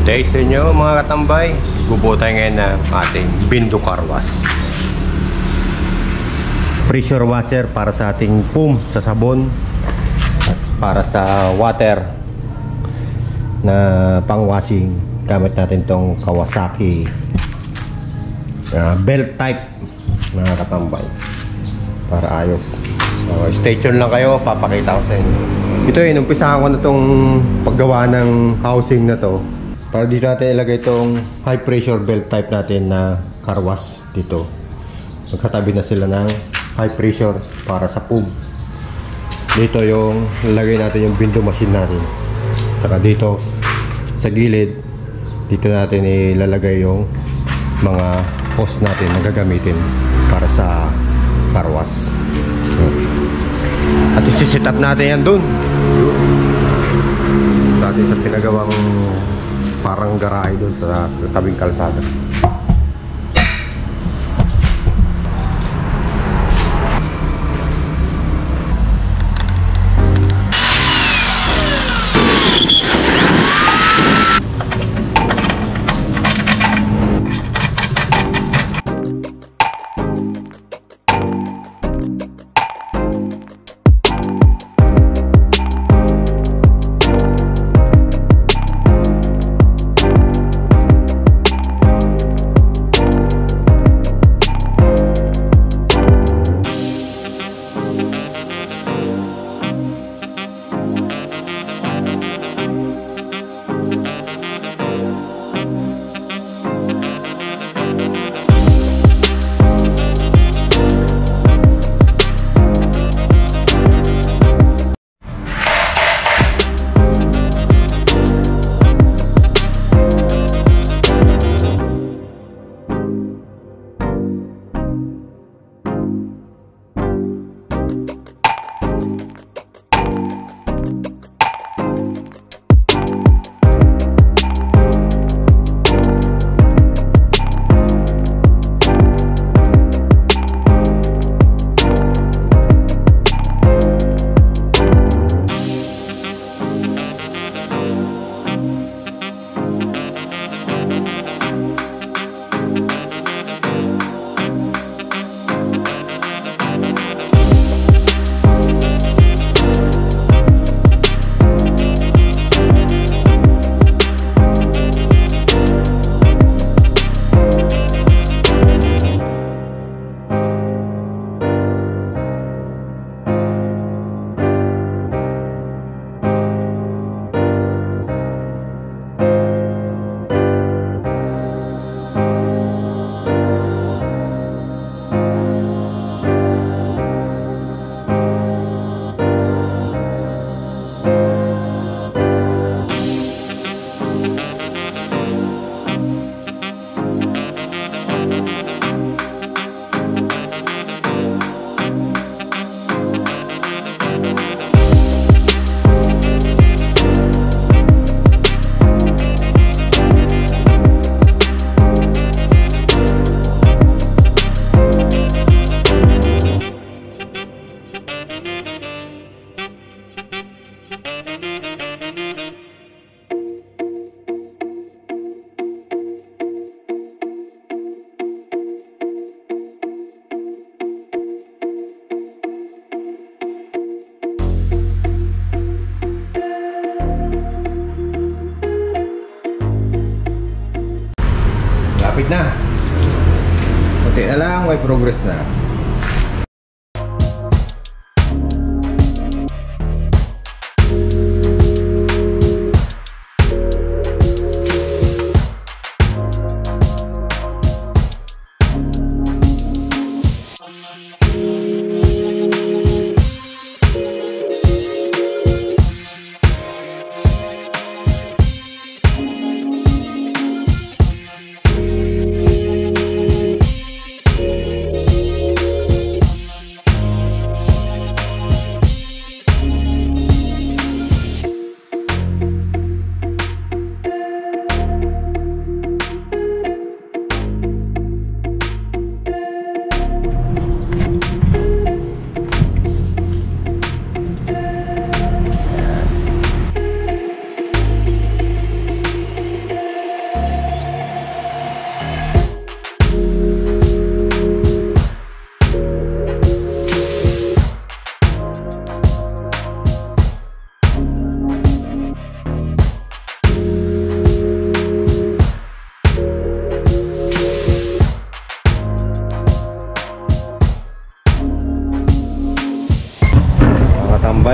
Good day sa inyo mga katambay. Gubo tayo ngayon ng ating Bindo Car Wash. Pressure washer para sa ating PUM sa sabon at para sa water na pang washing. Gamit natin tong Kawasaki belt type mga katambay para ayos. So, stay tuned lang kayo, papakita ko sa inyo. Ito inumpisahan ko na tong paggawa ng housing na to. Para dito natin ilagay itong high pressure belt type natin na car wash dito. Magkatabi na sila ng high pressure para sa PUM. Dito yung lalagay natin yung window machine natin. Saka dito sa gilid, dito natin ilalagay yung mga hose natin na gagamitin para sa car wash. At isi-set up natin yan dun. Dati sa pinagawang parang garahe doon sa tabing kalsada. Lapit na. Kunti na lang, may progress na.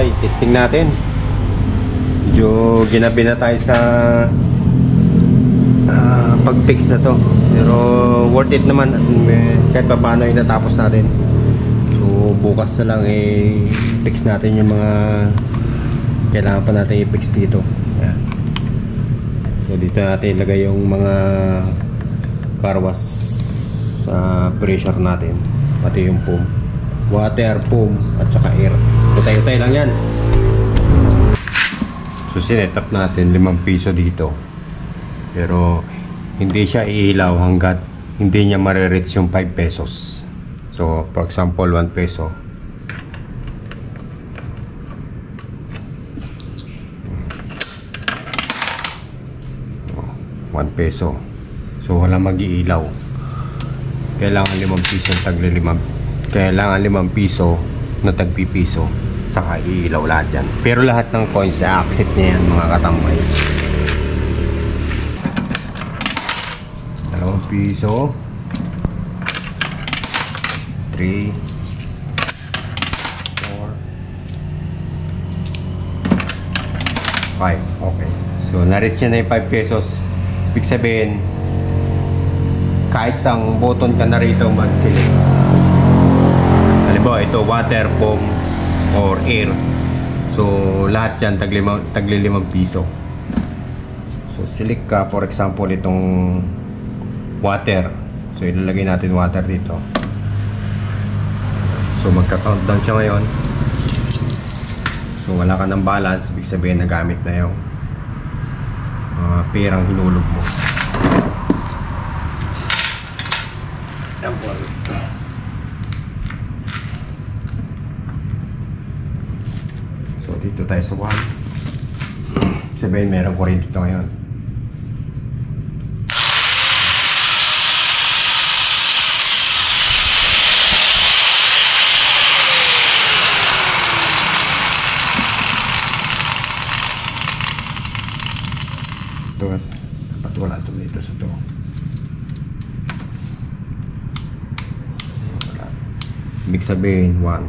katambay, testing natin. Medyo ginabi na tayo sa pag-fix na to, pero worth it naman at kahit pa paano ay natapos natin. So bukas na lang fix natin yung mga kailangan pa natin i-fix dito. Yan. So dito natin ilagay yung mga carwash sa pressure natin, pati yung foam, water, foam at saka air. Utay-utay lang yan. So sinet up natin 5 piso dito, pero hindi siya iilaw hanggat hindi niya ma-reach yung 5 pesos. So for example 1 peso, peso. So wala mag-iilaw. Kailangan 5 piso tagli 5. Kailangan 5 piso na tagpi piso, saka iilaw lahat yan. Pero lahat ng coins accept niya yan mga katambay. 2 piso, 3, 4, 5. Okay. So na-reach niya na yung 5 pesos. Ibig sabihin, kahit isang button ka na rito mag-select. Halimbawa, ito water, foam, or air. So, lahat yan tagli 5 piso. So, select ka, for example, itong water. So, ilalagay natin water dito. So, magka-countdown siya ngayon. So, wala ka ng balance. Ibig sabihin, nagamit na yung perang hinulog mo. So dito tayo sa 1. Sabihin merong kuryente dito ngayon. Dapat wala ito dito sa ito. Ibig sabihin 1.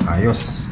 Ayos.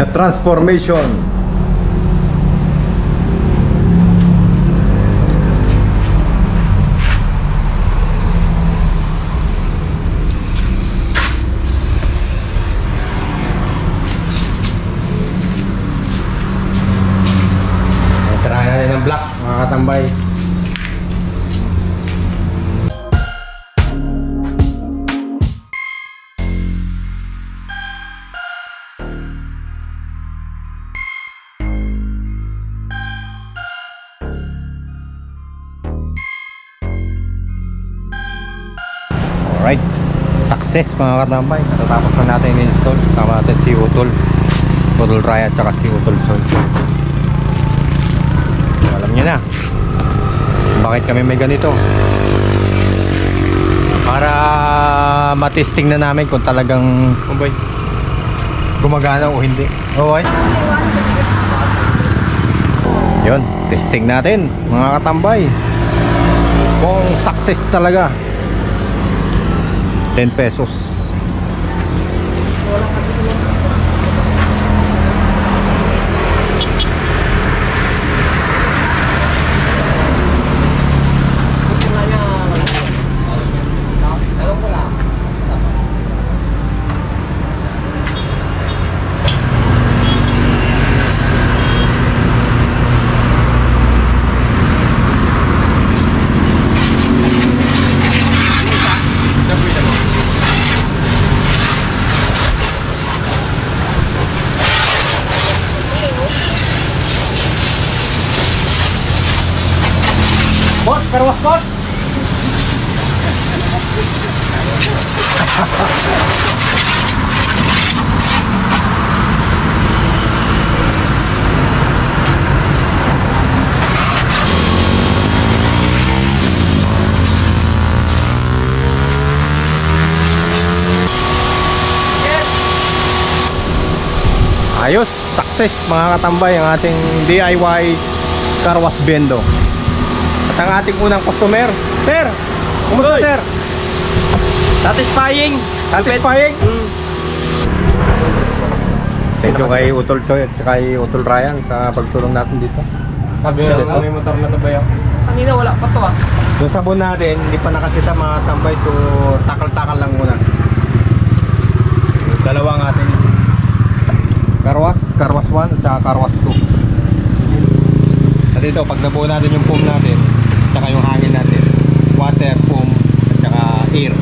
The transformation. Tirahan natin ng black, mga katambay. Alright, success mga katambay. Natatapos na natin i-install. Sama natin si Utol Raya at saka si Utol Chol. So, alam nyo na, bakit kami may ganito. Para matesting na namin kung talagang gumagana o hindi. Okay. Yun, testing natin mga katambay. Kung success talaga. 10 pesos. Boss, perwas boss. Ayos, success mga katambay ang ating DIY car wash bendo. At ang ating unang customer, sir, kumusta Hoy. sir? Satisfying. Satisfying? Thank you kay Utol Choy at kay Utol Ryan sa pagtulong natin dito. Sabi nga, may motor na to ba yun? Kanina wala pa to ah. Yung sabon natin, hindi pa nakasita mga tambay, so takal-takal lang muna. Dalawang ating Carwash 1 at saka Carwash 2. At ito, pag nabuo natin yung foam natin, at saka yung hangin natin, water, foam, at saka air.